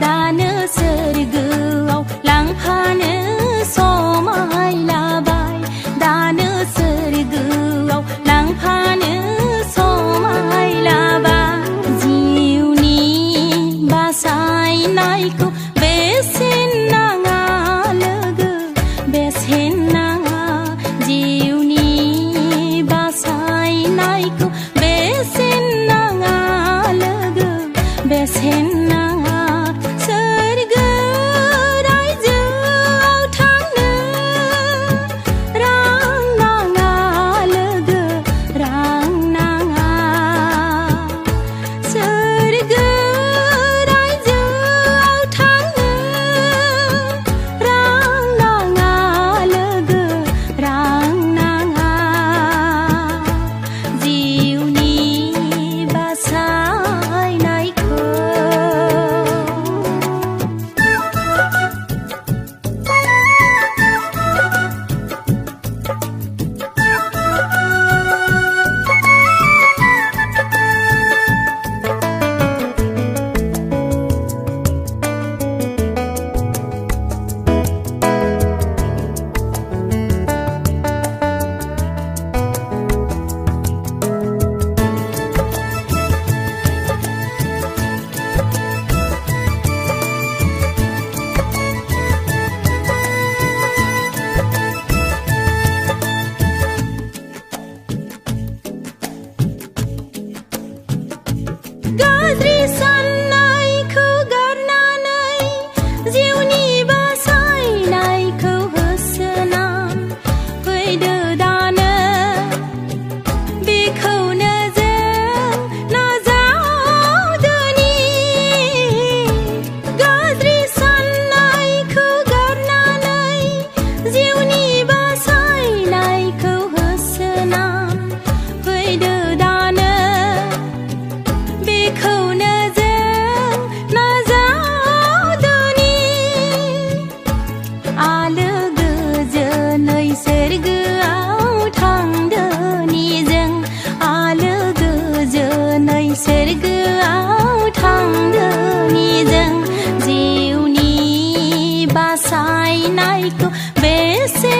दानो सोरगोआव लांफानो समाय लाबाय दानो सोरगोआव लांफानो समाय लाबाय जिउनि बासायनायखौ बेसेन नाङा लोगो बेसेन नाङा जिउनि बासायनायखौ बेसेन नाङा लोगो बेसेन नाङा सोरगो रायजोआव थांनो रां नाङा लोगो रां नाङा सोरगो रायजोआव थांनो रां नाङा लोगो रां नाङा जिउनि बासायनायखौ गाज्रि साननायखौ गारनानै जिउनि बासायनायखौ होसोना फैदो दानो बेखौनो जों नाजावदोनि गाज्रि साननायखौ गारनानै जिउनि बासायनायखौ होसोना फैदो दानो बेखौनो जों नाजावदोनि आलो गोजोनै सोरगोआव थांदोनि जों आलो गोजोनै सोरगोआव थांदोनि जों जिउनि बासायनायखौ बेसेन